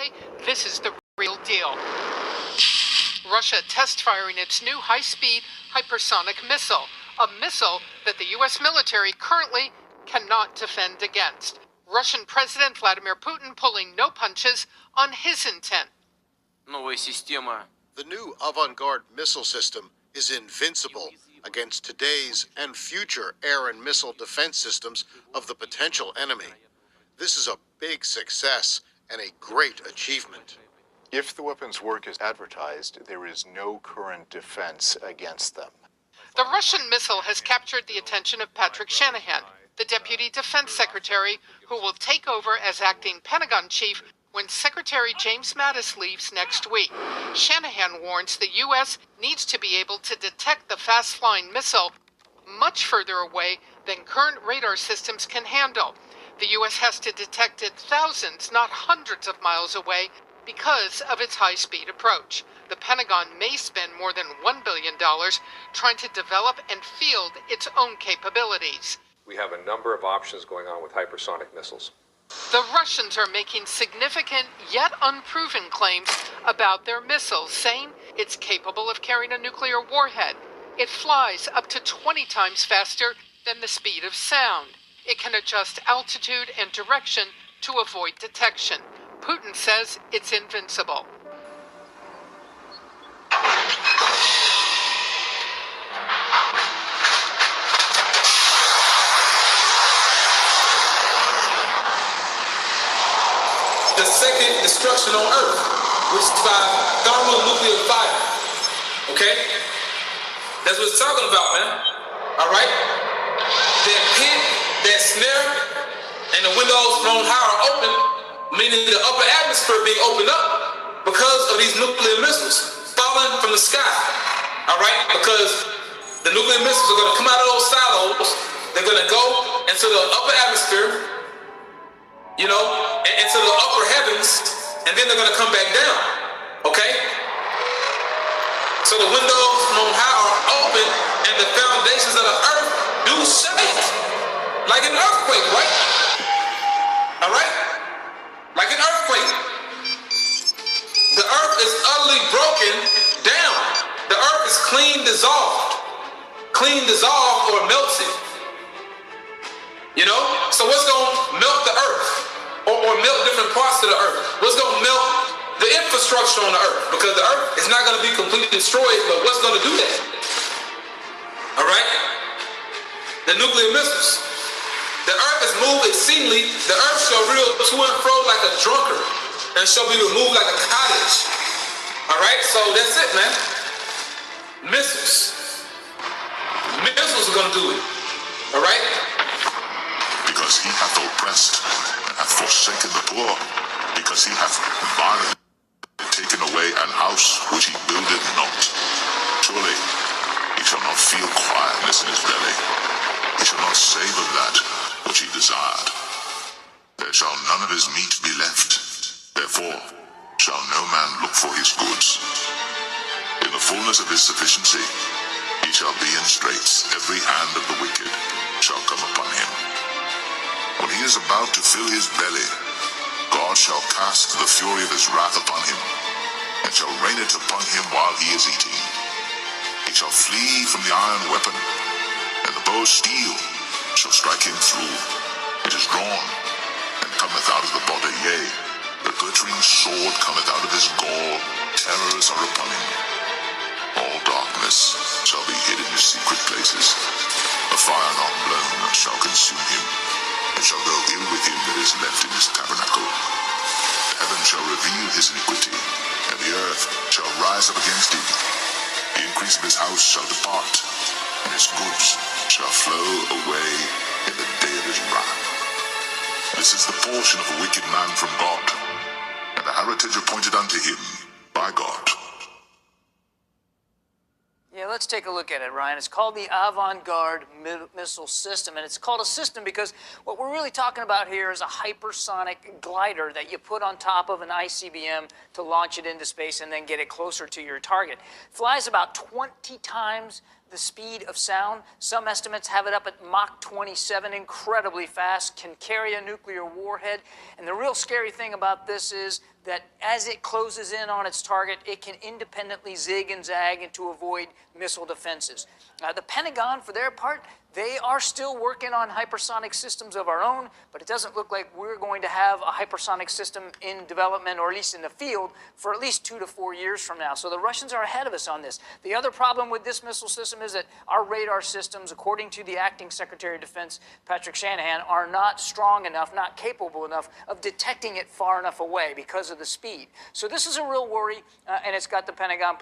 way, this is the real deal. Russia test firing its new high-speed hypersonic missile, a missile that the U.S. military currently cannot defend against. Russian President Vladimir Putin pulling no punches on his intent. The new avant-garde missile system is invincible against today's and future air and missile defense systems of the potential enemy. This is a big success and a great achievement. If the weapons work as advertised, there is no current defense against them. The Russian missile has captured the attention of Patrick Shanahan, the Deputy Defense Secretary, who will take over as acting Pentagon chief when Secretary James Mattis leaves next week. Shanahan warns the U.S. needs to be able to detect the fast-flying missile much further away than current radar systems can handle. The U.S. has to detect it thousands, not hundreds of miles away because of its high-speed approach. The Pentagon may spend more than $1 billion trying to develop and field its own capabilities. We have a number of options going on with hypersonic missiles. The Russians are making significant yet unproven claims about their missiles, saying it's capable of carrying a nuclear warhead. It flies up to 20 times faster than the speed of sound. It can adjust altitude and direction to avoid detection. Putin says it's invincible. The second destruction on Earth, which is by thermonuclear fire. Okay? That's what it's talking about, man. All right? That pit, that snare, and the windows thrown high are open, meaning the upper atmosphere being opened up because of these nuclear missiles falling from the sky. All right? Because the nuclear missiles are going to come out of those silos. They're going to go into the upper atmosphere, you know, into the upper heavens, and then they're going to come back down, okay? So the windows from on high are open, and the foundations of the earth do shake, like an earthquake, right? All right? Like an earthquake. The earth is utterly broken down. The earth is clean dissolved or melted. You know? So what's going to melt the earth? Or melt different parts of the earth? What's going to melt the infrastructure on the earth? Because the earth is not going to be completely destroyed, but what's going to do that? All right? The nuclear missiles. The earth is moved exceedingly. The earth shall reel to and fro like a drunkard, and shall be removed like a cottage. All right? So that's it, man. Missiles. Missiles are going to do it. All right? Because he hath oppressed and hath forsaken the poor, because he hath violently taken away an house which he builded not. Surely he shall not feel quietness in his belly, he shall not savour that which he desired. There shall none of his meat be left, therefore shall no man look for his goods. In the fullness of his sufficiency he shall be in straits, every hand of the wicked shall come upon him. When he is about to fill his belly, God shall cast the fury of his wrath upon him, and shall rain it upon him while he is eating. He shall flee from the iron weapon, and the bow of steel shall strike him through. It is drawn, and cometh out of the body, yea, the glittering sword cometh out of his gall, terrors are upon him. All darkness shall be hid in his secret places, a fire not blown shall consume him. It shall go ill with him that is left in his tabernacle. The heaven shall reveal his iniquity, and the earth shall rise up against him. The increase of his house shall depart, and his goods shall flow away in the day of his wrath. This is the portion of a wicked man from God, and the heritage appointed unto him by God. Yeah, let's take a look at it, Ryan. It's called the Avant-Garde Missile System, and it's called a system because what we're really talking about here is a hypersonic glider that you put on top of an ICBM to launch it into space and then get it closer to your target. It flies about 20 times the speed of sound. Some estimates have it up at Mach 27, incredibly fast, can carry a nuclear warhead. And the real scary thing about this is that as it closes in on its target, it can independently zig and zag and to avoid missile defenses. The Pentagon, for their part, they are still working on hypersonic systems of our own, but it doesn't look like we're going to have a hypersonic system in development, or at least in the field, for at least 2 to 4 years from now. So the Russians are ahead of us on this. The other problem with this missile system is that our radar systems, according to the acting Secretary of Defense, Patrick Shanahan, are not strong enough, not capable enough of detecting it far enough away because of the speed. So this is a real worry, and it's got the Pentagon